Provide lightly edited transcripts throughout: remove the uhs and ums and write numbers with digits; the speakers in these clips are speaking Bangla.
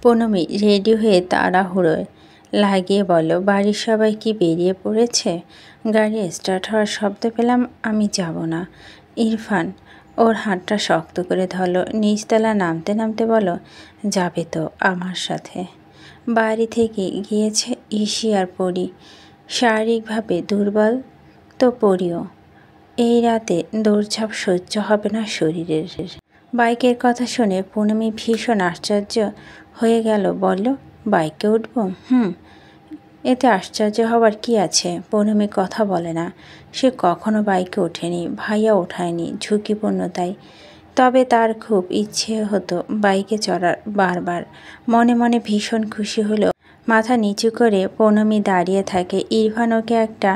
পুনমি রেডি হয়ে তাড়াহুড়োয় লাগিয়ে বলল, বাড়ির সবাই কি বেরিয়ে পড়েছে? গাড়ি স্টার্ট হওয়ার শব্দ পেলাম। আমি যাব না। ইরফান ওর হাতটা শক্ত করে ধরল। নিচতলা নামতে নামতে বলল, যাবে তো আমার সাথে? বাড়ি থেকে গিয়েছে ইসি আর পরি। শারীরিকভাবে দুর্বল তো পরিও। এই রাতে দৌড়ঝাঁপ সহ্য হবে না শরীরের। বাইকের কথা শুনে পুনমি ভীষণ আশ্চর্য হয়ে গেল। বলল, বাইকে উঠব? এতে আশ্চর্য হবার কি আছে? পুনমি কথা বলে না। সে কখনো বাইকে ওঠেনি, ভাইয়া ওঠায়নি, ঝুঁকিপূর্ণ তাই। তবে তার খুব ইচ্ছে হতো বাইকে চড়ার বারবার। মনে মনে ভীষণ খুশি হলো। মাথা নিচু করে পুনমি দাঁড়িয়ে থাকে। ইরফান ওকে একটা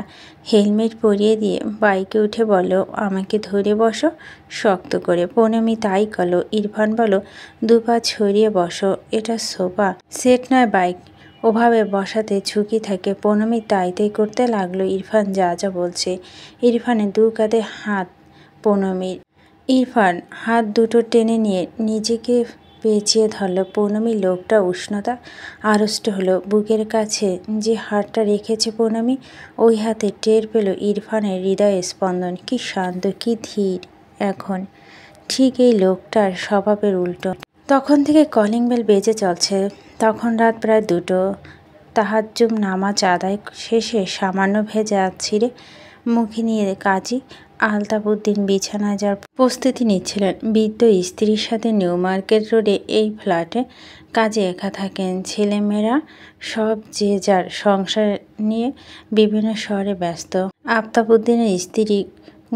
হেলমেট পরিয়ে দিয়ে বাইকে উঠে বলল, আমাকে ধরে বসো শক্ত করে। পুনমি তাই করলো। ইরফান বলল, দুপা ছড়িয়ে বসো, এটা সোফা সেট নয় বাইক, ওভাবে বসাতে ঝুঁকি থাকে। পুনমি তাই করতে লাগলো ইরফান যা যা বলছে। ইরফানের দু কাঁধে হাত পুনমির। ইরফান হাত দুটো টেনে নিয়ে নিজেকে পেঁচিয়ে ধরল। পুনমি লোকটা উষ্ণতা আড়ষ্ট হলো। বুকের কাছে যে হাতটা রেখেছে পুনমি, ওই হাতে টের পেল ইরফানের হৃদয়ের স্পন্দন। কি শান্ত, কি ধীর এখন। ঠিক এই লোকটার স্বভাবের উল্টো। তখন থেকে কলিং বেল বেজে চলছে। তখন রাত প্রায় 2টো। তাহাজ্জুদ নামাজ আদায় শেষে সামান্য ভেজা ছিঁড়ে মুখে নিয়ে কাজী আলতাফউদ্দিন বিছানায় যাওয়ার প্রস্তুতি নিচ্ছিলেন। বৃদ্ধ স্ত্রীর সাথে নিউ মার্কেট রোডে এই ফ্ল্যাটে কাজে একা থাকেন। ছেলেমেয়েরা সব যে যার সংসার নিয়ে বিভিন্ন শহরে ব্যস্ত। আলতাফউদ্দিনের স্ত্রী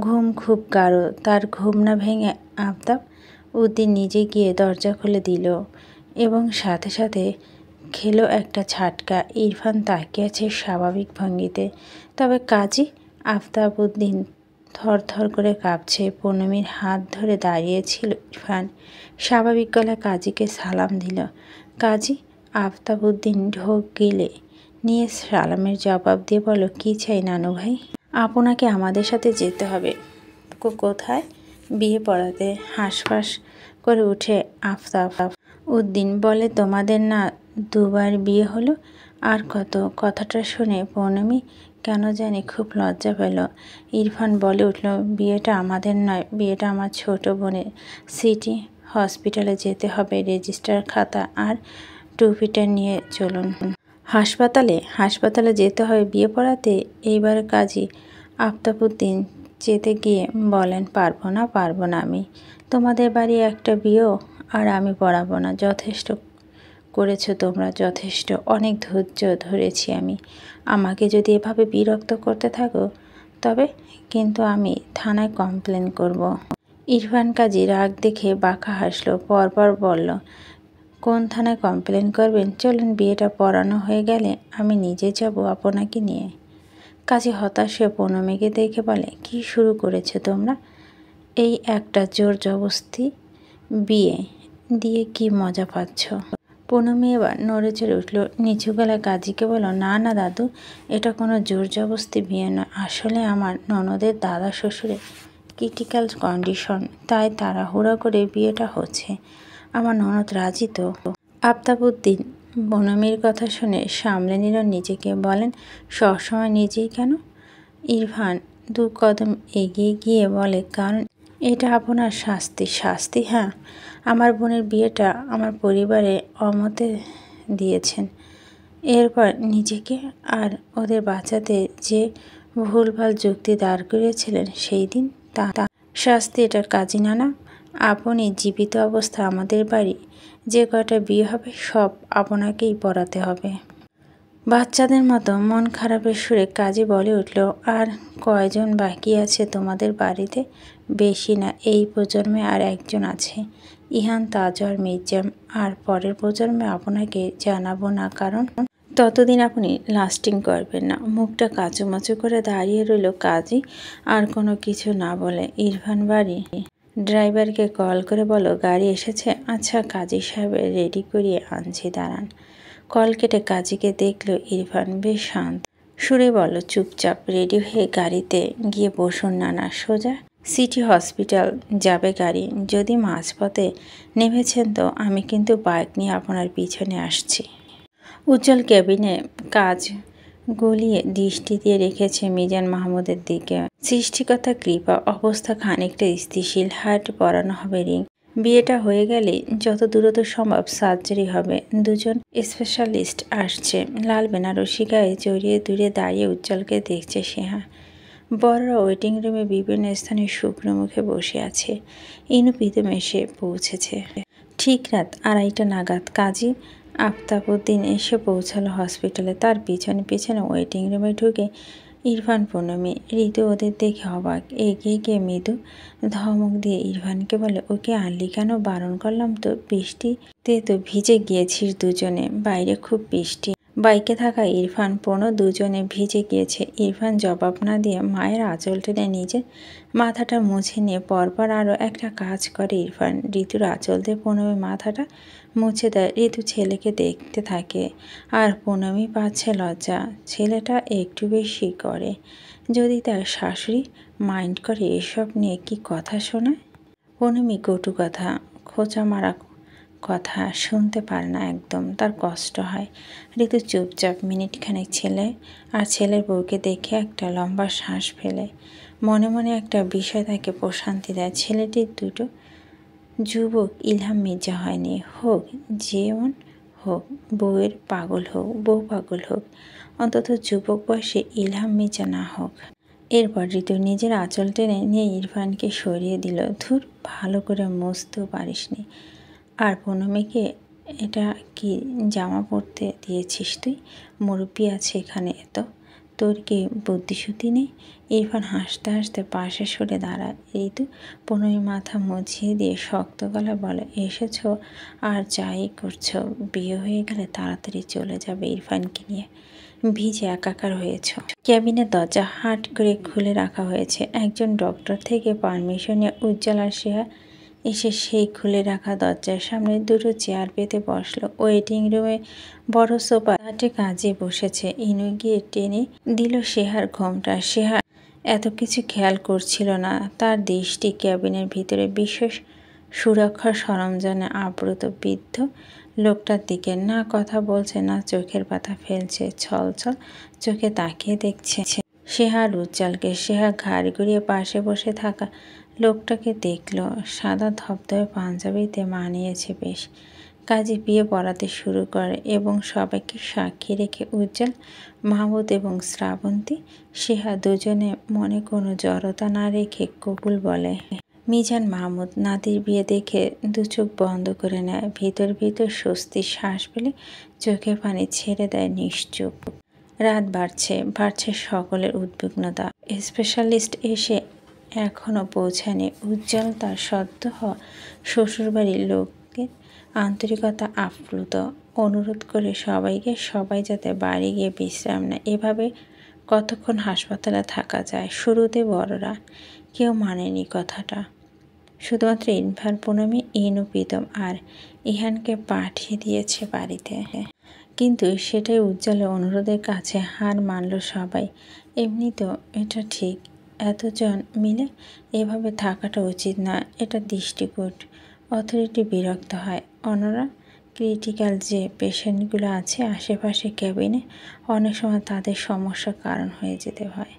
ঘুম খুব গাঢ়। তার ঘুম না ভেঙে আলতাফউদ্দিন নিজে গিয়ে দরজা খুলে দিল এবং সাথে সাথে খেলো একটা ঝাটকা। ইরফান তাকিয়ে আছে স্বাভাবিক ভঙ্গিতে, তবে কাজী আলতাফউদ্দিন থরথর করে কাঁপছে। পুনমির হাত ধরে দাঁড়িয়েছিল ইরফান। স্বাভাবিক গলায় কাজীকে সালাম দিল। কাজী আলতাফউদ্দিন ঢোক গিলে নিয়ে সালামের জবাব দিয়ে বলল, কি চাই নানু ভাই? আপনাকে আমাদের সাথে যেতে হবে। কোথায়? বিয়ে পড়াতে। হাঁসফাঁস করে উঠে আলতাফউদ্দিন বলে, তোমাদের না দুবার বিয়ে হলো? আর কত? কথাটা শুনে পুনমি কেন জানি খুব লজ্জা পেল। ইরফান বলে উঠল, বিয়েটা আমাদের নয়, বিয়েটা আমার ছোট বোনের। সিটি হসপিটালে যেতে হবে, রেজিস্টার খাতা আর টুপিটা নিয়ে চলুন। হাসপাতালে যেতে হবে বিয়ে পড়াতে? এইবার কাজী আলতাফউদ্দিন যেতে গিয়ে বলেন, পারবো না আমি। তোমাদের বাড়ি একটা বিয়েও আর আমি পড়াবো না। যথেষ্ট করেছো তোমরা, যথেষ্ট। অনেক ধৈর্য ধরেছি আমি। আমাকে যদি এভাবে বিরক্ত করতে থাকো তবে কিন্তু আমি থানায় কমপ্লেন করব। ইরফান কাজী রাগ দেখে বাঁকা হাসল। পরপর বলল, কোন থানায় কমপ্লেন করবেন? চলুন, বিয়েটা পড়ানো হয়ে গেলে আমি নিজে যাব আপনাকে নিয়ে। কাজী হতাশ হয়ে পুনমিকে দেখে বলে, কি শুরু করেছো তোমরা? এই একটা জোর জবরদস্তি বিয়ে দিয়ে কি মজা পাচ্ছ? পুনমি এবার নড়ে চড়ে উঠল। নিচু গলায় কাজীকে বলল, না না দাদু, এটা কোনো জোর জবরদস্তি বিয়ে নয়। আসলে আমার ননদের দাদা শ্বশুরের ক্রিটিক্যাল কন্ডিশন, তাই তাড়াহুড়া করে বিয়েটা হচ্ছে। আমার ননদ রাজি তো? আলতাফউদ্দিন পুনমির কথা শুনে সামলে নিল নিজেকে। বলেন, সবসময় নিজেই কেন? ইরফান 2 কদম এগিয়ে গিয়ে বলে, কারণ এটা আপনার শাস্তি। হ্যাঁ, আমার বোনের বিয়েটা আমার পরিবারে অমতে দিয়েছেন। এরপর নিজেকে আর ওদের বাঁচাতে যে ভুলভাল যুক্তি দাঁড় করিয়েছিলেন সেই দিন তা শাস্তি। এটার কাজী নানা, আপনি জীবিত অবস্থা আমাদের বাড়ি যে কয়টা বিয়ে হবে সব আপনাকেই পড়াতে হবে। বাচ্চাদের মতো মন খারাপের সুরে কাজী বলে উঠল, আর কয়জন বাকি আছে তোমাদের বাড়িতে? বেশি না, এই প্রজন্মে আর একজন আছে, ইহান, তাজ আর মির্জাম। আর পরের প্রজন্মে আপনাকে জানাবো না, কারণ ততদিন আপনি লাস্টিং করবেন না। মুখটা কাঁচুমাচু করে দাঁড়িয়ে রইল কাজী, আর কোনো কিছু না বলে। ইরফান বাড়ি ড্রাইভারকে কল করে বলো, গাড়ি এসেছে? আচ্ছা কাজী সাহেব, রেডি করিয়ে আনছি, দাঁড়ান। কল কেটে কাজীকে দেখল ইরফান। বেশ শান্ত সুরে বলল, চুপচাপ রেডি হয়ে গাড়িতে গিয়ে বসুন নানা, সোজা সিটি হসপিটাল যাবে গাড়ি। যদি মাঝপথে নেমেছেন তো আমি কিন্তু বাইক নিয়ে আপনার পিছনে আসছি। উজ্জ্বল কেবিনে কাজ গলিয়ে দৃষ্টি দিয়ে রেখেছে মিজান মাহমুদের দিকে। সৃষ্টিকর্তা কৃপা, অবস্থা খানিকটা স্থিতিশীল, হার্ট পরানো হবে রিং। বিয়েটা হয়ে গেলে যত দ্রুত সম্ভব সার্জারি হবে। দুজন স্পেশালিস্ট আসছে। লাল বেনারসি গায়ে জড়িয়ে দূরে দাঁড়িয়ে উজ্জ্বলকে দেখছে স্নেহা। বড়রা ওয়েটিং রুমে বিভিন্ন স্থানে শুকনো মুখে বসে আছে। ইনু প্রীতম এসে পৌঁছেছে ঠিক রাত 2:30 নাগাদ। কাজী আফতাবউদ্দিন এসে পৌঁছালো হসপিটালে। তার পিছনে পিছনে ওয়েটিং রুমে ঢুকে ইরফান, পূর্ণমী, ঋতু ওদের দেখে অবাক। এগিয়ে গিয়ে মৃদু ধমক দিয়ে ইরফানকে বলে, ওকে আনলি কেন? বারণ করলাম তো। বৃষ্টিতে তো ভিজে গিয়েছিস দুজনে, বাইরে খুব বৃষ্টি। বাইকে থাকা ইরফান, পূর্ণ দুজনে ভিজে গিয়েছে। ইরফান জবাব না দিয়ে মায়ের আঁচল টেনে নিজের মাথাটা মুছে নিয়ে পরপর আরও একটা কাজ করে ইরফান। ঋতুর আঁচল দিয়ে পূর্ণমী মাথাটা মুছে দেয়। ঋতু ছেলেকে দেখতে থাকে আর পূর্ণমী পাচ্ছে লজ্জা। ছেলেটা একটু বেশি করে। যদি তার শাশুড়ি মাইন্ড করে এসব নিয়ে কি কথা শোনায়। পূর্ণমী কটু কথা, খোঁচা মারা কথা শুনতে পারে না একদম, তার কষ্ট হয়। ঋতু চুপচাপ মিনিটখানেক ছেলে আর ছেলের বউকে দেখে একটা লম্বা শ্বাস ফেলে। মনে মনে একটা বিষয় তাকে প্রশান্তি দেয়। ছেলেটির দুটো যুবক ইলহাম মির্জা হয়নি। হোক যেমন হোক, বউয়ের পাগল হোক, বউ পাগল হোক, অন্তত যুবক বয়সে ইলহাম মির্জা না হোক। এরপর ঋতু নিজের আঁচল টেনে নিয়ে ইরফানকে সরিয়ে দিল। ধুর, ভালো করে মুছতেও পারিসনি। আর পূর্ণমীকে এটা কি জামা পরতে দিয়েছিস তুই? মুরব্বি আছে এখানে, তো তোর কি বুদ্ধিশুদ্ধি নেই? ইরফান হাসতে হাসতে পাশে সরে দাঁড়ায়। ঋতু পূর্ণমী মাথা মুছিয়ে দিয়ে শক্ত গলায় বলে, এসেছ আর যাই করছো, বিয়ে হয়ে গেলে তাড়াতাড়ি চলে যাবে ইরফানকে নিয়ে। ভিজে একাকার হয়েছ। ক্যাবিনের দরজা হাট করে খুলে রাখা হয়েছে। একজন ডক্টর থেকে পারমিশন নিয়ে উজ্জ্বল আর স্নেহা এসে সেই খুলে রাখা দরজার সামনে দুটো চেয়ার পেতে বসলো। ওয়েটিং রুমে বড় সোফা হাটে কাজে বসেছে। ইনু গিয়ে টেনে দিল স্নেহার ঘোমটা। স্নেহা এত কিছু খেয়াল করছিল না। তার দৃষ্টি ক্যাবিনের ভিতরে বিশেষ সুরক্ষার সরঞ্জামে আবৃত বৃদ্ধ লোকটার দিকে। না কথা বলছে, না চোখের পাতা ফেলছে, ছলছল চোখে তাকিয়ে দেখছে স্নেহা আর উজ্জ্বলকে। স্নেহা ঘাড় ঘুরিয়ে পাশে বসে থাকা লোকটাকে দেখল। সাদা ধবধবে পাঞ্জাবিতে মানিয়েছে বেশ। কাজে বিয়ে পড়াতে শুরু করে এবং সবাইকে সাক্ষী রেখে উজ্জ্বল, মাহমুদ এবং শ্রাবন্তী, স্নেহা দুজনে মনে কোনো জড়তা না রেখে কবুল বলে। মিজান মাহমুদ নাতির বিয়ে দেখে দু চোখ বন্ধ করে নেয়। ভিতর ভিতর স্বস্তির শ্বাস ফেলে চোখে পানি ছেড়ে দেয় নিশ্চুপ। রাত বাড়ছে সকলের উদ্বিগ্নতা। স্পেশালিস্ট এসে এখনও পৌঁছায়নি। উজ্জ্বল তার সদ্য হওয়া শ্বশুরবাড়ির লোকের আন্তরিকতা আপ্লুত। অনুরোধ করে সবাই যাতে বাড়ি গিয়ে বিশ্রাম নেয়। এভাবে কতক্ষণ হাসপাতালে থাকা যায়? শুরুতে বড়রা কেউ মানেনি কথাটা। শুধুমাত্র ইরফান, পূর্ণমী, ইনু, প্রীতম আর ইহানকে পাঠিয়ে দিয়েছে বাড়িতে। কিন্তু সেটাই উজ্জ্বলের অনুরোধের কাছে হার মানল সবাই। এমনিতেও এটা ঠিক, এতজন মিলে এভাবে থাকাটা উচিত না। এটা দৃষ্টিকূট। অথরিটি বিরক্ত হয়। অন্যরা ক্রিটিক্যাল যে পেশেন্টগুলো আছে আশেপাশে ক্যাবিনে, অনেক সময় তাদের সমস্যার কারণ হয়ে যেতে হয়।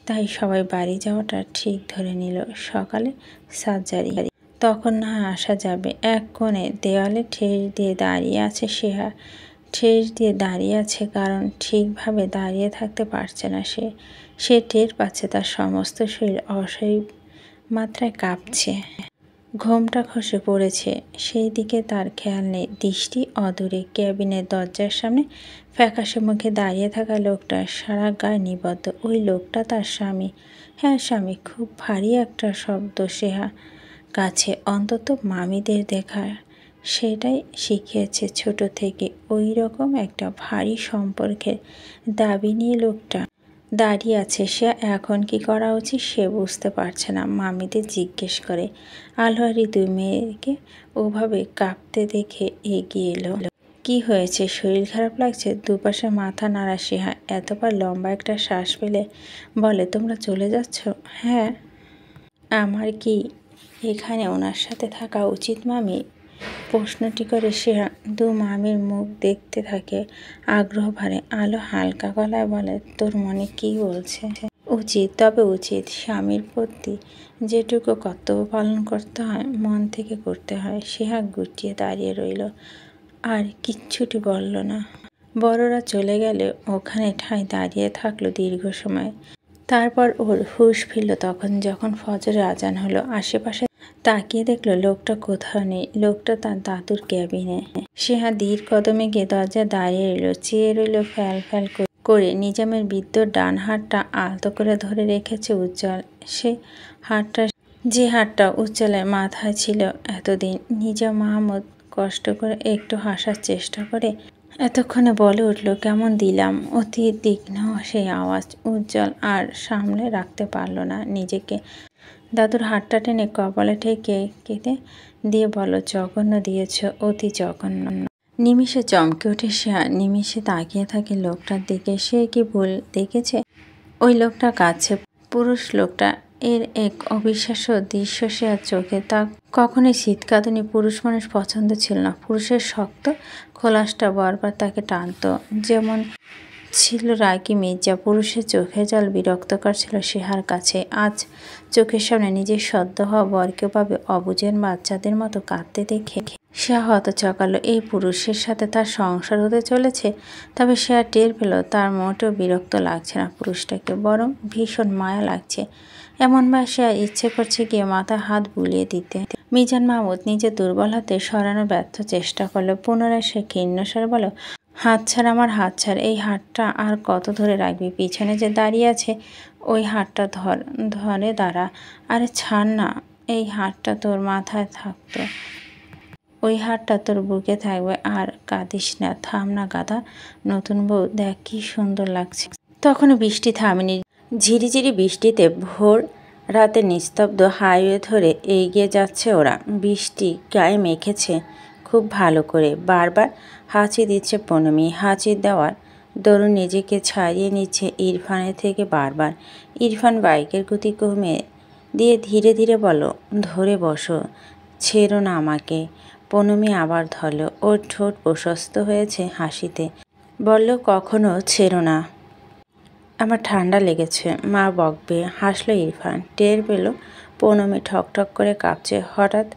তাই সবাই বাড়ি যাওয়াটা ঠিক ধরে নিল। সকালে সার্জারি, তখন না আসা যাবে। এক কোণে দেওয়ালে ঠেস দিয়ে দাঁড়িয়ে আছে স্নেহা। ঠেস দিয়ে দাঁড়িয়ে আছে কারণ ঠিকভাবে দাঁড়িয়ে থাকতে পারছে না সে টের পাচ্ছে তার সমস্ত শরীর অস্বাভাবিক মাত্রায় কাঁপছে। ঘোমটা খসে পড়েছে, সেই দিকে তার খেয়াল নেই। দৃষ্টি অদূরে ক্যাবিনের দরজার সামনে ফ্যাকাশে মুখে দাঁড়িয়ে থাকা লোকটা, সারা গায়ে নিবদ্ধ। ওই লোকটা তার স্বামী। হ্যাঁ, স্বামী। খুব ভারী একটা শব্দ স্নেহা কাছে, অন্তত মামিদের দেখা সেটাই শিখিয়েছে ছোট থেকে। ওই রকম একটা ভারী সম্পর্কের দাবি নিয়ে লোকটা দাঁড়িয়ে আছে। সে এখন কি করা উচিত সে বুঝতে পারছে না। মামিদের জিজ্ঞেস করে। আলোয়ারি দুই মেয়েকে ওভাবে কাঁপতে দেখে এগিয়ে এলো। কি হয়েছে? শরীর খারাপ লাগছে? দুপাশে মাথা নাড়া স্নেহা এতবার লম্বা একটা শ্বাস ফেলে বলে, তোমরা চলে যাচ্ছ? হ্যাঁ, আমার কি এখানে ওনার সাথে থাকা উচিত মামি? প্রশ্নটি করে সে দু মামির মুখ দেখতে থাকে আগ্রহ ভরে। আলো হালকা গলায় বলে, তোর মনে কি বলছে? উচিত, তবে উচিত স্বামীর প্রতি যেটুকু কর্তব্য পালন করতে হয় মন থেকে করতে হয়। সে হাত গুটিয়ে দাঁড়িয়ে রইল, আর কিচ্ছুটি বলল না। বড়রা চলে গেলে ওখানে ঠাই দাঁড়িয়ে থাকলো দীর্ঘ সময়। তারপর ওর হুঁশ ফিরল যখন ফজরের আজান হলো। আশেপাশে তাকিয়ে দেখলো লোকটা কোথাও নেই। লোকটা তার দাদুর ক্যাবিনে। সে ধীর কদমে গিয়ে দরজায় দাঁড়িয়ে রইল, চেয়ে রইল ফ্যাল ফ্যাল করে। নিজামের বৃদ্ধ ডান হাতটা আলতো করে ধরে রেখেছে উজ্জ্বল। যে হাতটা উজ্জ্বলের মাথায় ছিল এতদিন। নিজাম মাহমুদ কষ্ট করে একটু হাসার চেষ্টা করে এতক্ষণে বলে উঠল, কেমন দিলাম? অতি তীক্ষ্ণ সেই আওয়াজ। উজ্জ্বল আর সামলে রাখতে পারল না নিজেকে। দাদুর হাতটা টেনে কপালে ঠেকে কেঁদে দিয়ে বলল, জঘন্য দিয়েছ, অতি জঘন্য। নিমিষে চমকে ওঠে সে, নিমিষে তাকিয়ে থাকে লোকটার দিকে। সে কি ভুল দেখেছে? ওই লোকটা কাঁদছে। পুরুষ লোকটা। এর এক অবিশ্বাস্য দৃশ্য সে আর চোখে। তা কখনোই শীতকাঁদুনি পুরুষ মানুষ পছন্দ ছিল না। পুরুষের শক্ত খোলাসটা বারবার তাকে টানত, যেমন ছিল রাগী মির্জা। পুরুষের চোখের জল বিরক্তকর ছিল সেহার কাছে। আজ চোখের সামনে নিজের সদ্য হওয়া বরকে পাবে অবুঝের বাচ্চাদের মতো কাঁদতে দেখে সে হতচকালো। এই পুরুষের সাথে তার সংসার হতে চলেছে। তবে সে আর টের পেল তার মোটেও বিরক্ত লাগছে না পুরুষটাকে, বরং ভীষণ মায়া লাগছে। এমনবার সে ইচ্ছে করছে গিয়ে মাথায় হাত বুলিয়ে দিতে। মিজান মাহমুদ নিজের দুর্বল হাতে সরানোর ব্যর্থ চেষ্টা করলো। পুনরায় সে ক্ষীণস্বরে বলল, হাত ছাড় আমার, হাত ছাড়। এই হাতটা আর কত ধরে রাখবি? পিছনে যে দাঁড়িয়ে আছে ওই হাতটা ধরে দাঁড়া। আরে ছাড় না। এই হাতটা তোর মাথায় থাকতো, ওই হাতটা তোর বুকে থাকবে। আর কাঁদিস না, থাম না গাধা। নতুন বউ দেখ কি সুন্দর লাগছে। তখনও বৃষ্টি থামেনি। ঝিরিঝিরি বৃষ্টিতে ভোর রাতে নিস্তব্ধ হাইওয়ে ধরে এগিয়ে যাচ্ছে ওরা। বৃষ্টি গায়ে মেখেছে খুব ভালো করে। বারবার হাঁচি দিচ্ছে পূনমি। হাঁচি দেওয়ার দরুন নিজেকে ছাড়িয়ে নিচ্ছে ইরফানের থেকে বারবার। ইরফান বাইকের গতি কমিয়ে দিয়ে ধীরে ধীরে বলল, ধরে বসো, ছেড়ো না আমাকে। পূনমি আবার ধরল। ওর ঠোঁট প্রশস্ত হয়েছে হাসিতে। বলল, কখনো ছেড়ো না। আমার ঠান্ডা লেগেছে, মা বকবে। হাসল ইরফান। টের পেল পূনমি ঠকঠক করে কাঁপছে। হঠাৎ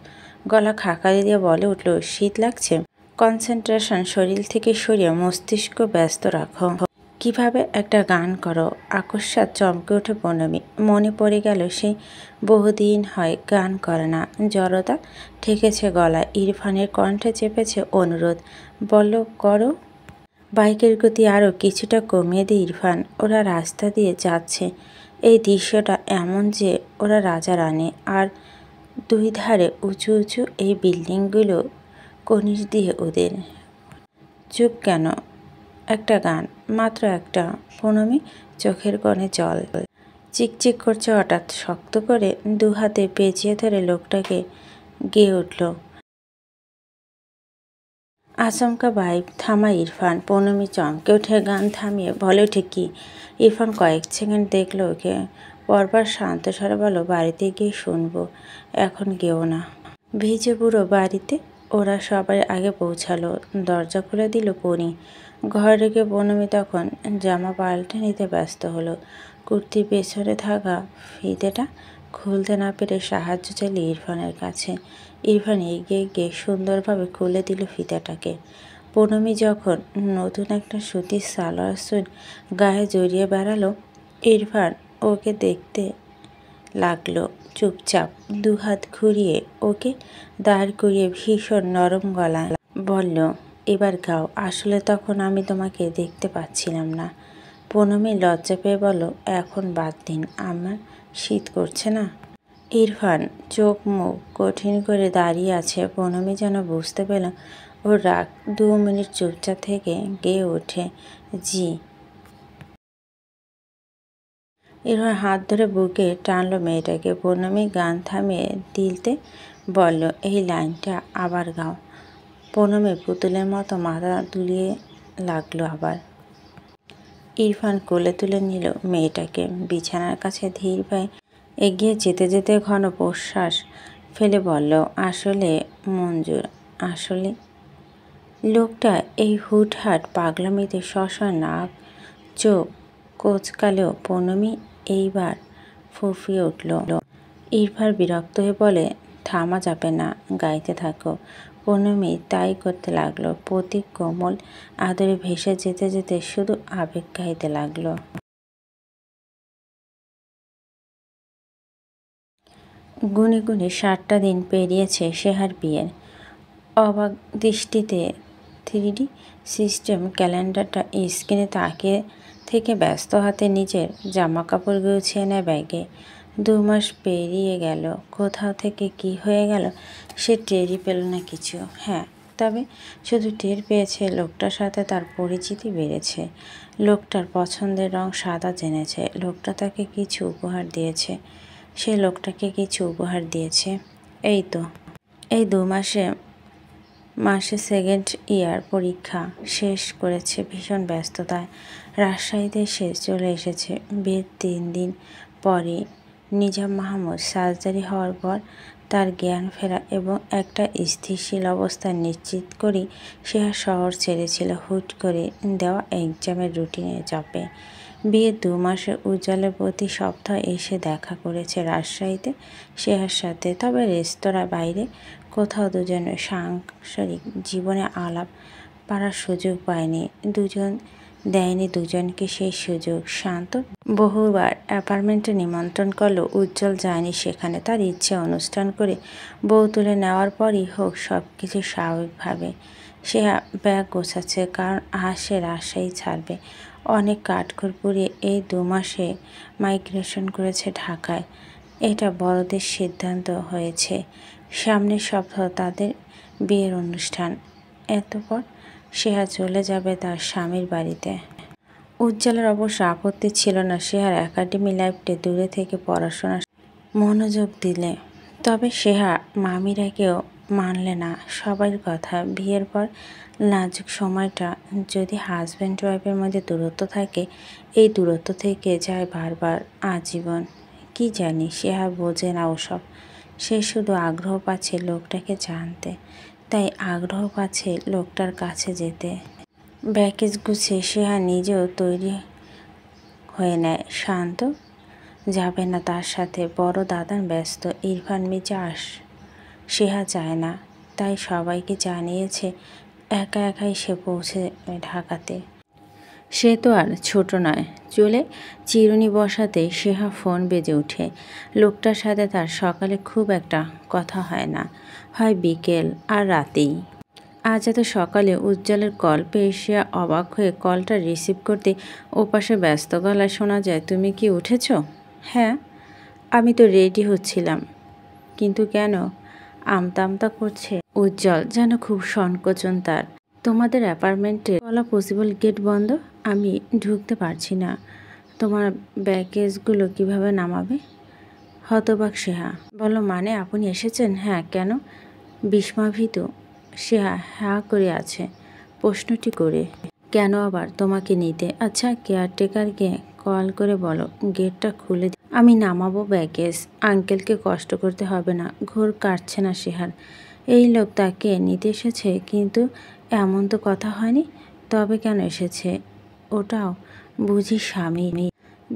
গলা খাকারি দিয়ে বলে উঠল, শীত লাগছে? কনসেন্ট্রেশন শরীর থেকে সরিয়ে মস্তিষ্ক ব্যস্ত রাখো। কিভাবে একটা গান করো। আকস্মাৎ চমকে ওঠে পূনমি। মনে পড়ে গেল সেই বহুদিন হয় গান করে না। জড়তা ঠেকেছে গলায়। ইরফানের কণ্ঠে চেপেছে অনুরোধ। বলল, করো। বাইকের গতি আরও কিছুটা কমিয়ে দিয়ে ইরফান। ওরা রাস্তা দিয়ে যাচ্ছে। এই দৃশ্যটা এমন যে ওরা রাজা রানী, আর দুই ধারে উঁচু উঁচু এই বিল্ডিংগুলো কনিষ দিয়ে ওদের। চুপ কেন? একটা গান, মাত্র একটা। পূনমি চোখের কোণে জল চিকচিক করছে। হঠাৎ শক্ত করে দু হাতে পেঁচিয়ে ধরে লোকটাকে গেয়ে উঠল। আচমকা বাইক থামা ইরফান। পূনমি চমকে উঠে গান থামিয়ে বলে ওঠে, কি? ইরফান কয়েক সেকেন্ড দেখলো ওকে, পরবার শান্ত স্বরে বলো, বাড়িতে গিয়ে শুনবো, এখন গেও না। ভিজে পুরো বাড়িতে ওরা সবাই আগে পৌঁছালো। দরজা খুলে দিল পনি। ঘরে ঢুকে পূনমি তখন জামা পাল্টে নিতে ব্যস্ত হলো। কুর্তির পেছনে থাকা ফিতেটা খুলতে না পেরে সাহায্য চাইলে ইরফানের কাছে। ইরফান এগিয়ে গিয়ে সুন্দরভাবে খুলে দিল ফিতাটাকে। পূনমি যখন নতুন একটা সুতির সালোয়ার স্যুট গায়ে জড়িয়ে বেড়ালো, ইরফান ওকে দেখতে লাগলো চুপচাপ। দু হাত ঘুরিয়ে ওকে দাঁড় করিয়ে ভীষণ নরম গলায় বলল, এবার গাও। আসলে তখন আমি তোমাকে দেখতে পাচ্ছিলাম না। পূনমি লজ্জা পেয়ে বলল, এখন বাদ দিন, আমার শীত করছে না। ইরফান চোখ মুখ কঠিন করে দাঁড়িয়ে আছে। পূনমি যেন বুঝতে পেল ওর রাগ। 2 মিনিট চুপচাপ থেকে গেয়ে ওঠে, জি। ইরফান হাত ধরে বুকে টানলো মেয়েটাকে। পূনমি গান থামিয়ে দিলতে বলল, এই লাইনটা আবার গাও। পূনমি পুতুলের মতো মাথা দুলিয়ে লাগলো আবার। ইরফান কোলে তুলে নিল মেয়েটাকে। বিছানার কাছে ধীর পায়ে এগিয়ে যেতে যেতে ঘন প্রশ্বাস ফেলে বলল, আসলে মঞ্জুর, আসলে। লোকটা এই হুটহাট পাগলামিতে শশা নাক চোখ কোচকালেও পূর্ণমী এইবার ফুঁফিয়ে উঠল। ইরফান বিরক্ত হয়ে বলে, থামা যাবে না, গাইতে থাকো। পূর্ণমী তাই করতে লাগলো। প্রতি কোমল আদরে ভেসে যেতে যেতে শুধু আবেগ গাইতে লাগলো। গুনে গুনে 7টা দিন পেরিয়েছে সেহার বিয়ের। অবাক দৃষ্টিতে 3D সিস্টেম ক্যালেন্ডারটা স্ক্রিনে তাকিয়ে থেকে ব্যস্ত হাতে নিজের জামা কাপড় গুছিয়ে নেয় ব্যাগে। 2 মাস পেরিয়ে গেল, কোথাও থেকে কি হয়ে গেল সে টেরই পেল না কিছু। হ্যাঁ, তবে শুধু টের পেয়েছে লোকটার সাথে তার পরিচিতি বেড়েছে, লোকটার পছন্দের রং সাদা জেনেছে, লোকটা তাকে কিছু উপহার দিয়েছে, সে লোকটাকে কিছু উপহার দিয়েছে। এই তো এই 2 মাসে সেকেন্ড ইয়ার পরীক্ষা শেষ করেছে ভীষণ ব্যস্ততায়। রাজশাহীতে সে চলে এসেছে বিয়ের 3 দিন পরই। নিজাম মাহমুদ সার্জারি হওয়ার পর তার জ্ঞান ফেরা এবং একটা স্থিতিশীল অবস্থা নিশ্চিত করেই সেহা শহর ছেড়েছিল হুট করে দেওয়া এক্সামের রুটিনের চাপে। বিয়ের 2 মাসে উজ্জ্বলের প্রতি সপ্তাহে এসে দেখা করেছে রাজশাহীতে সেহার সাথে, তবে রেস্তোরাঁ বাইরে কোথাও দুজনের সাংসারিক জীবনে আলাপ পাড়ার সুযোগ পায়নি। দেয়নি দুজনকে সেই সুযোগ। শান্ত বহুবার অ্যাপার্টমেন্টে নিমন্ত্রণ করলেও উজ্জ্বল যায়নি সেখানে। তার ইচ্ছে অনুষ্ঠান করে বউ তুলে নেওয়ার পরই হোক সব কিছু স্বাভাবিকভাবে। সে ব্যাগ গোছাচ্ছে, কারণ আজ সে রাজশাহী ছাড়বে। অনেক কাঠখড় পুড়িয়ে এই 2 মাসে মাইগ্রেশন করেছে ঢাকায়। এটা বড়দের সিদ্ধান্ত হয়েছে। সামনের সপ্তাহ তাদের বিয়ের অনুষ্ঠান। এতপর সেহা চলে যাবে তার স্বামীর বাড়িতে। উজ্জ্বলের অবশ্য আপত্তি ছিল না সেহার একাডেমি লাইফে দূরে থেকে পড়াশোনা মনোযোগ দিলে, তবে সেহা মামিরাকেও মানলে না সবার কথা। বিয়ের পর নাজুক সময়টা যদি হাজব্যান্ড ওয়াইফের মধ্যে দূরত্ব থাকে, এই দূরত্ব থেকে যায় বারবার আজীবন। কি জানি, সেহা বোঝে না ওসব। সে শুধু আগ্রহ পাচ্ছে লোকটাকে জানতে, তাই আগ্রহ পাচ্ছে লোকটার কাছে যেতে। ব্যাগেজ গুছিয়ে সেহা নিজেও তৈরি হয়ে নেয়। শান্ত যাবে না তার সাথে, বড় দাদান ব্যস্ত। ইরফান মির্জা সেহা চায় না, তাই সবাইকে জানিয়েছে একা একাই সে পৌঁছে ঢাকাতে। সে তো আর ছোট নয়। চলে চিরুনি বসাতে সেহা ফোন বেজে ওঠে। লোকটার সাথে তার সকালে খুব একটা কথা হয় না, হয় বিকেল আর রাতেই। আজ এত সকালে উজ্জ্বলের কল পেয়ে সে অবাক হয়ে কলটা রিসিভ করতে ওপাশে ব্যস্ত গলায় শোনা যায়, তুমি কি উঠেছ? হ্যাঁ, আমি তো রেডি হচ্ছিলাম। কিন্তু কেন? আমতা আমতা করছে উজ্জ্বল, যেন খুব সংকোচন তার। তোমাদের অ্যাপার্টমেন্টে বলা পসিবল, গেট বন্ধ, আমি ঢুকতে পারছি না। তোমার ব্যাগেজগুলো কিভাবে নামাবে? হতবাক সেহা। বলো, মানে আপনি এসেছেন? হ্যাঁ, কেন? বিস্ময়ভীত সেহা হ্যাঁ করে আছে প্রশ্নটি করে। কেন আবার তোমাকে নিতে? আচ্ছা, কেয়ারটেকারকে কল করে বলো গেটটা খুলে আমি নামাবো ব্যাগেজ। আঙ্কেলকে কষ্ট করতে হবে না। ঘোর কাটছে না সেহার। এই লোক তাকে নিতে এসেছে, কিন্তু এমন তো কথা হয়নি। তবে কেন এসেছে? ওটাও বুঝি স্বামী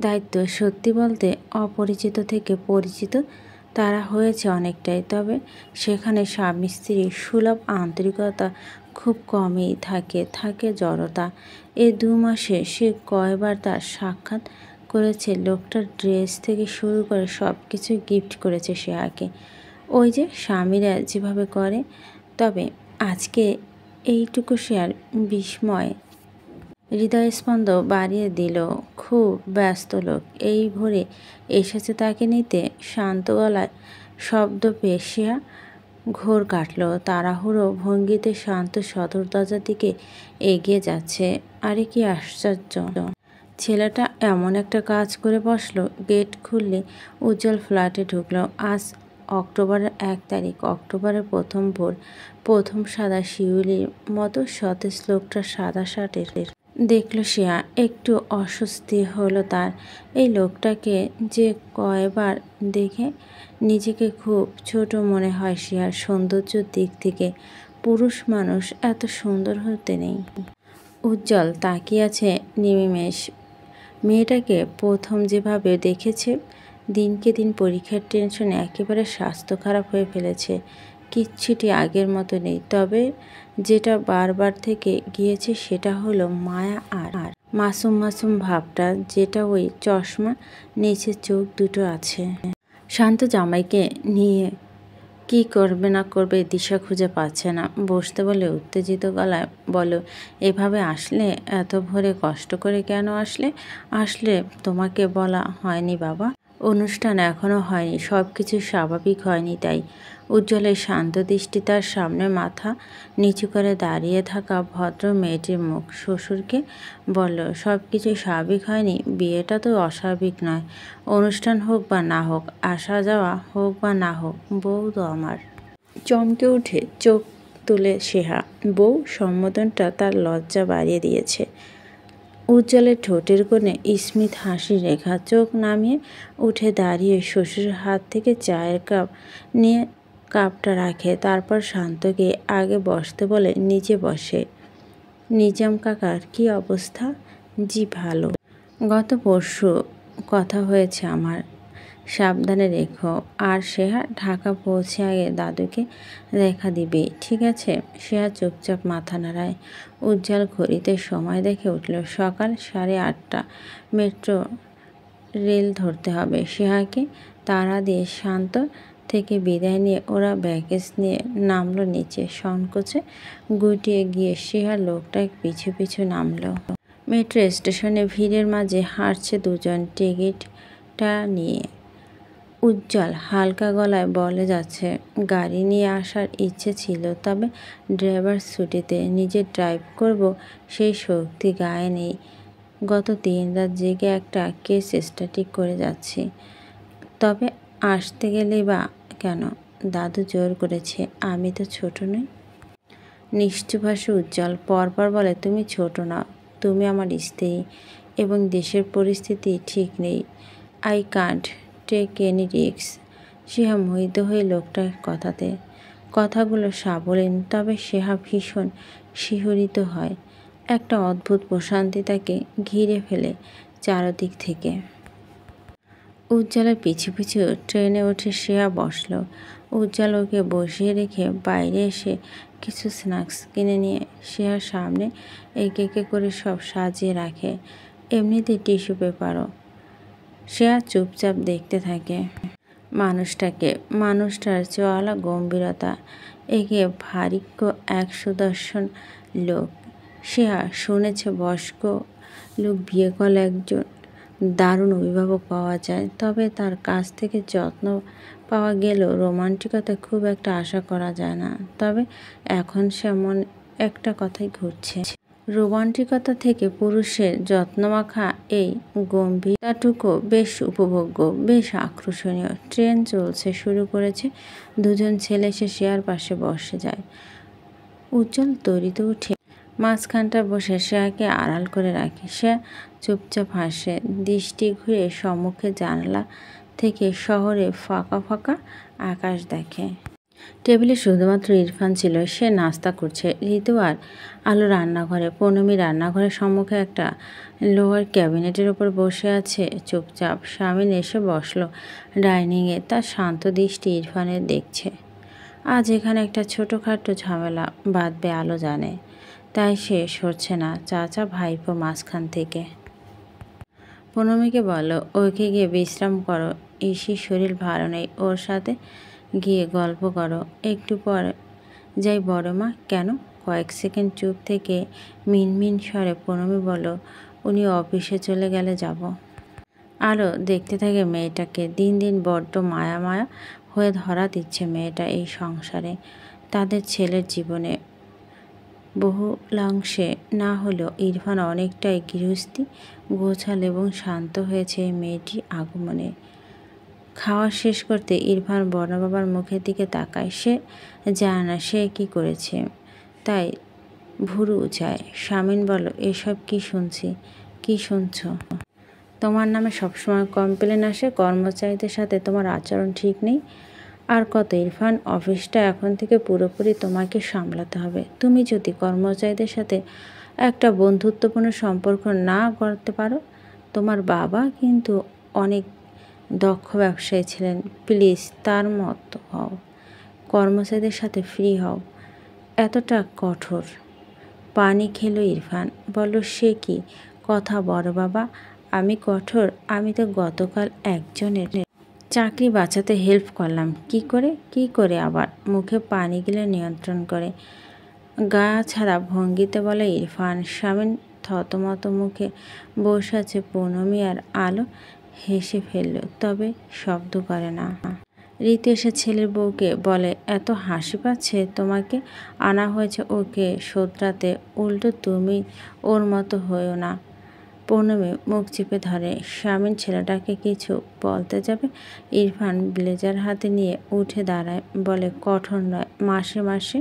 দায়িত্ব। সত্যি বলতে অপরিচিত থেকে পরিচিত তারা হয়েছে অনেকটাই, তবে সেখানে স্বামী স্ত্রীর সুলভ আন্তরিকতা খুব কমই থাকে জড়তা। এই 2 মাসে সে কয়বার তার সাক্ষাৎ করেছে। লোকটার ড্রেস থেকে শুরু করে সব কিছু গিফট করেছে সেহাকে, ওই যে স্বামীরা যেভাবে করে। তবে আজকে এইটুকু শেয়ার বিস্ময় হৃদয়স্পন্দ বাড়িয়ে দিল। খুব ব্যস্ত লোক এই ভোরে এসেছে তাকে নিতে। শান্ত গলায় শব্দ পেয়ে সেহা ঘোর কাটল। তাড়াহুড়ো ভঙ্গিতে শান্ত সদর দরজার দিকে এগিয়ে যাচ্ছে। আরে কি আশ্চর্য, ছেলেটা এমন একটা কাজ করে বসলো। গেট খুললে উজ্জ্বল ফ্ল্যাটে ঢুকলো। আজ অক্টোবরের 1 তারিখ, অক্টোবরের প্রথম ভোর, প্রথম সাদা শিউলির মতো সতেজ লোকটা সাদা শার্টের দেখল শিয়া। একটু অস্বস্তি হলো তার। এই লোকটাকে যে কয়বার দেখে নিজেকে খুব ছোট মনে হয় শিয়ার। সৌন্দর্যের দিক থেকে পুরুষ মানুষ এত সুন্দর হতে নেই। উজ্জ্বল তাকিয়ে আছে নিমেষ। মেয়েটাকে প্রথম যেভাবে দেখেছে, দিনকে দিন পরীক্ষার টেনশনে একেবারে স্বাস্থ্য খারাপ হয়ে ফেলেছে। কিচ্ছুটি আগের মতো নেই। তবে যেটা বারবার থেকে গিয়েছে সেটা হলো মায়া আর মাসুম মাসুম ভাবটা, যেটা ওই চশমা নিচে চোখ দুটো আছে। শান্ত জামাইকে নিয়ে কি করবে না করবে দিশা খুঁজে পাচ্ছে না। বসতে বলে উত্তেজিত গলায় বলো, এভাবে আসলে? এত ভোরে কষ্ট করে কেন আসলে? আসলে তোমাকে বলা হয়নি বাবা? অনুষ্ঠান এখনো হয়নি, সব কিছু স্বাভাবিক হয়নি তাই। উজ্জ্বলের শান্ত দৃষ্টি তার সামনে মাথা নিচু করে দাঁড়িয়ে থাকা ভদ্র মেয়েটির মুখ। শ্বশুরকে বলল, সব কিছু স্বাভাবিক হয়নি? বিয়েটা তো অস্বাভাবিক নয়। অনুষ্ঠান হোক বা না হোক, আসা যাওয়া হোক বা না হোক, বউ তো আমার। চমকে উঠে চোখ তুলে সেহা। বউ সম্বোধনটা তার লজ্জা বাড়িয়ে দিয়েছে। উজ্জ্বলের ঠোঁটের কোণে স্মিত হাসির রেখা। চোখ নামিয়ে উঠে দাঁড়িয়ে শ্বশুরের হাত থেকে চায়ের কাপ নিয়ে কাপটা রাখে। তারপর শান্তকে আগে বসতে বলে নিচে বসে। নিজাম কাকার কি অবস্থা? জি ভালো। গত পরশু কথা হয়েছে আমার, সাবধানে রেখো। আর সেহা ঢাকা পৌঁছে আগে দাদুকে দেখা দিবি, ঠিক আছে? সেহা চুপচাপ মাথা নাড়ায়। উজ্জ্বল ঘড়িতে সময় দেখে উঠল। সকাল 8:30। মেট্রো রেল ধরতে হবে। সেহাকে তাড়া দিয়ে শান্ত থেকে বিদায় নিয়ে ওরা ব্যাগেজ নিয়ে নামলো নিচে। সংকোচে গুটিয়ে গিয়ে সেহা লোকটা পিছু পিছু নামলো। মেট্রো স্টেশনে ভিড়ের মাঝে হাঁটছে দুজন টিকিটটা নিয়ে। উজ্জ্বল হালকা গলায় বলে যাচ্ছে, গাড়ি নিয়ে আসার ইচ্ছে ছিল, তবে ড্রাইভার ছুটিতে, নিজে ড্রাইভ করব সেই শক্তি গায়ে নেই। গত 3 রাত জেগে একটা কেস স্টাডি করে যাচ্ছি। তবে আসতে গেলেই বা কেন? দাদু জোর করেছে। আমি তো ছোট নই। নিশ্চুপ হাসে উজ্জ্বল। পরপর বলে, তুমি ছোট না, তুমি আমার স্ত্রী, এবং দেশের পরিস্থিতি ঠিক নেই। I can't take any risk. সেহা মোহিত হয়ে লোকটার কথাতে। কথাগুলো সাবলীল, তবে সেহা ভীষণ শিহরিত হয়। একটা অদ্ভুত প্রশান্তি তাকে ঘিরে ফেলে চারদিক থেকে। উজ্জ্বলের পিছু পিছু ট্রেনে উঠে সেহা বসল। উজ্জ্বল ওকে বসিয়ে রেখে বাইরে এসে কিছু স্ন্যাক্স কিনে নিয়ে সেহার সামনে একে একে করে সব সাজিয়ে রাখে। এমনিতে টিস্যু পেপারও। সেহা চুপচাপ দেখতে থাকে মানুষটাকে। মানুষটার চওয়ালা গম্ভীরতা, একে ভারিক্য এক সুদর্শন লোক। সেহা শুনেছে বয়স্ক লোক বিয়ে করলে একজন দারুণ অভিভাবক পাওয়া যায়, তবে তার কাছ থেকে যত্ন পাওয়া গেলেও রোমান্টিকতা খুব একটা আশা করা যায় না। তবে এখন সেমন একটা কথাই ঘুরছে। রোমান্টিকতা থেকে পুরুষের যত্নমাখা এই গম্ভীরতাটুকু বেশ উপভোগ্য, বেশ আকর্ষণীয়। ট্রেন চলছে শুরু করেছে। দুজন ছেলে এসে সেয়ার পাশে বসে যায়। উজ্জ্বল তড়িতে উঠে মাঝখানটা বসে সেয়াকে আড়াল করে রাখে। সে চুপচাপ হাসে। দৃষ্টি ঘুরে সম্মুখে জানালা থেকে শহরে ফাঁকা ফাঁকা আকাশ দেখে। টেবিলে শুধুমাত্র ইরফান ছিল। সে নাস্তা করছে। ঋতু আর আলো রান্নাঘরে। পূর্ণমী রান্নাঘরের সম্মুখে একটা লোহার ক্যাবিনেটের উপর বসে আছে চুপচাপ। স্বামীন এসে বসলো ডাইনিংয়ে। তার শান্ত দৃষ্টি ইরফানের দেখছে। আজ এখানে একটা ছোটোখাটো ঝামেলা বাঁধবে আলো জানে, তাই সে সরছে না। চাচা ভাইপো মাঝখান থেকে। পূর্ণমীকে বলো, ওকে গিয়ে বিশ্রাম করো। ইসির শরীর ভালো নেই, ওর সাথে গিয়ে গল্প করো। একটু পর যাই বড় মা। কেন? কয়েক সেকেন্ড চুপ থেকে মিনমিন স্বরে পূর্ণমী বলল, উনি অফিসে চলে গেলে যাব। আলো দেখতে থাকে মেয়েটাকে। দিন দিন বড্ড মায়া মায়া হয়ে ধরা দিচ্ছে মেয়েটা এই সংসারে, তাদের ছেলের জীবনে। বহুলাংশে না হলেও ইরফান অনেকটাই গৃহস্থী গোছাল এবং শান্ত হয়েছে এই মেয়েটির আগমনে। খাওয়া শেষ করতে ইরফান বড় বাবার মুখের দিকে তাকায়। সে জানে না সে কি করেছে, তাই ভুরু উঁচায়। শামিন বলল, এসব কি শুনছি? কি শুনছ? তোমার নামে সবসময় কমপ্লেন আসে, কর্মচারীদের সাথে তোমার আচরণ ঠিক নেই। আর কত ইরফান, অফিসটা এখন থেকে পুরোপুরি তোমাকে সামলাতে হবে। তুমি যদি কর্মচারীদের সাথে একটা বন্ধুত্বপূর্ণ সম্পর্ক না করতে পারো, তোমার বাবা কিন্তু অনেক দক্ষ ব্যবসায়ী ছিলেন, প্লিজ তার মতো হও। কর্মচারীদের সাথে ফ্রি হও। এতটা কঠোর? পানি খেলো ইরফান। বলল, সে কি কথা বড় বাবা, আমি কঠোর? আমি তো গতকাল একজনের চাকরি বাঁচাতে হেল্প করলাম। কি করে আবার? মুখে পানি গেলে নিয়ন্ত্রণ করে গা ছাড়া ভঙ্গিতে বলে ইরফান। শামিন থতমত মুখে বসে আছে। পূর্ণমী আর আলো হেসে ফেলল, তবে শব্দ করে না। ঋতু এসে ছেলের বউকে বলে, এত হাসি পাচ্ছে, তোমাকে আনা হয়েছে ওকে শোধরাতে, উল্টো তুমি ওর মতো হয়েও না। পূর্ণমী মুখ চেপে ধরে। শামিন ছেলেটাকে কিছু বলতে যাবে, ইরফান ব্লেজার হাতে নিয়ে উঠে দাঁড়ায়, বলে, কঠোর নয়, মাসে মাসে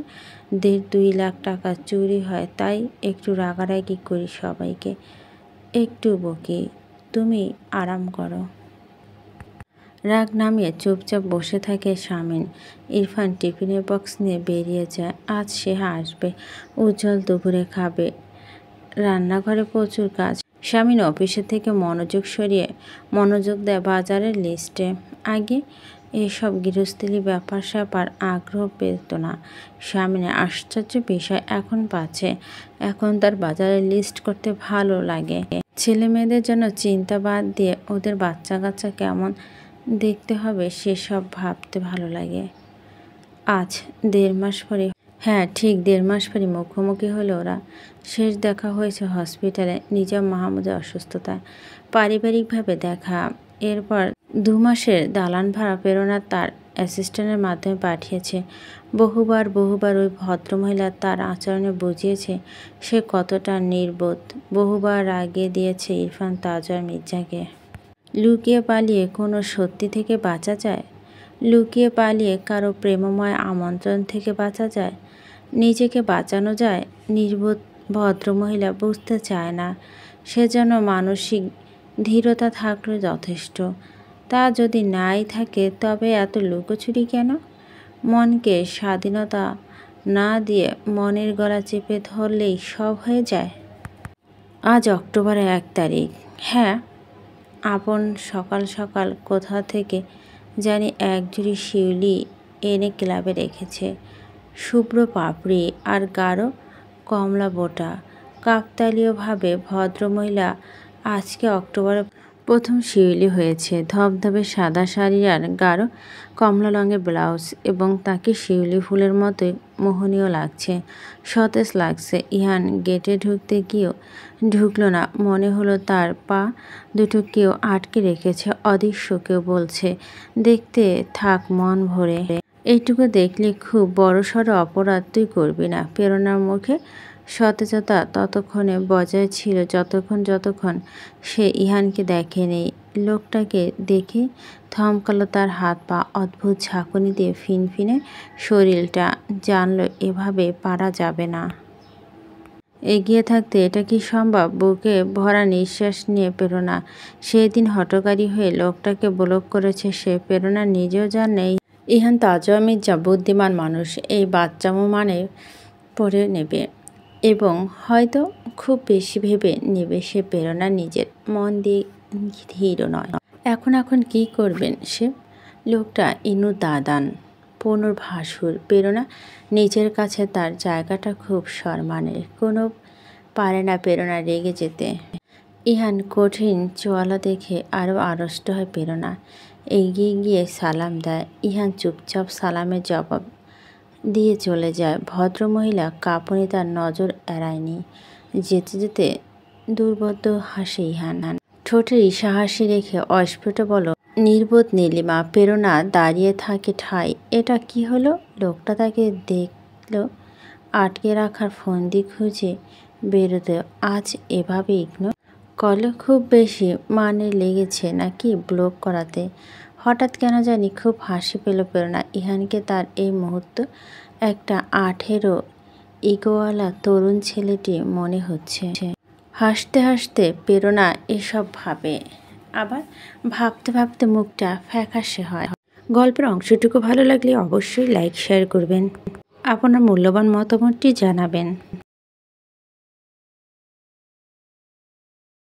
1.5-2 লাখ টাকা চুরি হয়, তাই একটু রাগারাগি করি সবাইকে, একটু বকি। তুমি আরাম করো। রাগ নামিয়ে চুপচাপ বসে থাকে শামিন। ইরফান টিফিনের বক্স নিয়ে বেরিয়ে যায়। আজ সে আসবে, উজ্জ্বল দুপুরে খাবে। রান্নাঘরে প্রচুর কাজ। শামিন অফিসের থেকে মনোযোগ দেয় বাজারের লিস্টে। আগে এসব গৃহস্থলী ব্যাপার স্যাপার আগ্রহ পেত না। শামিনের আশ্চর্য বিষয় এখন পাচ্ছে। এখন তার বাজারের লিস্ট করতে ভালো লাগে। ছেলে মেয়েদের জন্য চিন্তা বাদ দিয়ে ওদের বাচ্চা কাচ্চা কেমন দেখতে হবে সেসব ভাবতে ভালো লাগে। আজ 1.5 মাস পরে, হ্যাঁ ঠিক 1.5 মাস পরে মুখোমুখি হলো ওরা। শেষ দেখা হয়েছে হসপিটালে, নিজাম মাহমুদের অসুস্থতায়। পারিবারিকভাবে দেখা। এরপর 2 মাসের দালান ভাড়া প্রেরণা তার অ্যাসিস্ট্যান্টের মাধ্যমে পাঠিয়েছে। বহুবার ওই ভদ্রমহিলা তার আচরণে বুঝিয়েছে সে কতটা নির্বোধ। বহুবার রাগিয়ে দিয়েছে ইরফান তাজ আর মির্জাকে। লুকিয়ে পালিয়ে কোনো সত্যি থেকে বাঁচা যায়? লুকিয়ে পালিয়ে কারো প্রেমময় আমন্ত্রণ থেকে বাঁচা যায়? নিজেকে বাঁচানো যায়? নির্বোধ ভদ্রমহিলা বুঝতে চায় না। সেজন্য মানসিক দৃঢ়তা থাকলে যথেষ্ট। তা যদি নাই থাকে তবে এত লুকোচুরি কেন? মনকে স্বাধীনতা না দিয়ে মনের গলা চেপে ধরলেই সব হয়ে যায়। আজ অক্টোবরের 1 তারিখ। হ্যাঁ, আপন সকাল সকাল কোথা থেকে জানি এক ঝুড়ি শিউলি এনে ক্লাবে রেখেছে। শুভ্র পাপড়ি আর গাঢ় কমলা বোটা। কাকতালীয়ভাবে ভদ্রমহিলা আজকে অক্টোবরে প্রথম শিউলি হয়েছে। ধবধবে সাদা শাড়ি আর গাঢ় কমলা রঙের ব্লাউজ, এবং তাকে শিউলি ফুলের মতোই মোহনীয় লাগছে, সতেজ লাগছে। ইহান গেটে ঢুকতে গিয়েও ঢুকলো না। মনে হলো তার পা দুটো কেউ আটকে রেখেছে, অদৃশ্য কেউ বলছে, দেখতে থাক মন ভরে। এইটুকু দেখলে খুব বড়সড় অপরাধ তুই করবি না। প্রেরণার মুখে সতেজতা ততক্ষণে বজায় ছিল যতক্ষণ সে ইহানকে দেখেনি। লোকটাকে দেখে থমকালো তার হাত পা, অদ্ভুত ঝাঁকুনি দিয়ে ফিনফিনে শরীরটা। জানলো এভাবে পারা যাবে না। এগিয়ে থাকতে এটা কি সম্ভব? বুকে ভরা নিঃশ্বাস নিয়ে প্রেরণা সেদিন হঠকারী হয়ে লোকটাকে ব্লক করেছে সে। প্রেরণা নিজেও জানে ইহান তাজওয়া মির্জা বুদ্ধিমান মানুষ, এই বাচ্চামো মানে পড়ে নেবে এবং হয়তো খুব বেশি ভেবে নেবে সে। প্রেরণা নিজের মন দিয়ে ধীর নয়। এখন কি করবেন সে? লোকটা ইনু দাদান, পনুর ভাসুর। প্রেরণা নিজের কাছে তার জায়গাটা খুব সম্মানের। কোনো পারে না প্রেরণা রেগে যেতে। ইহান কঠিন চোয়ালা দেখে আরও আড়ষ্ট হয় প্রেরণা। এগিয়ে গিয়ে সালাম দেয়। ইহান চুপচাপ সালামের জবাব দিয়ে চলে যায়। ভদ্রমহিলা কাঁপুনি তার নজর এড়ায়নি। যেতে যেতে দুর্বোধ্য হাসে ইহান। ঠোঁটে ঈষা হাসি রেখে অস্ফুট বলো, নির্বোধ নীলিমা। প্রেরণা দাঁড়িয়ে থাকে ঠায়। এটা কি হলো? লোকটা তাকে দেখল আটকে রাখার ফন্দি খুঁজে বেরোতে। আজ এভাবে ইগনোর করলে খুব বেশি মানে লেগেছে নাকি ব্লক করাতে? হঠাৎ কেন জানি খুব হাসি পেল প্রেরণা। ইহানকে তার এই মুহূর্তে একটা 18 ইগোওয়ালা তরুণ ছেলেটি মনে হচ্ছে। হাসতে হাসতে প্রেরণা এসব ভাবে, আবার ভাবতে ভাবতে মুখটা ফ্যাকাশে হয়। গল্পের অংশটুকু ভালো লাগলে অবশ্যই লাইক শেয়ার করবেন, আপনার মূল্যবান মতামতটি জানাবেন।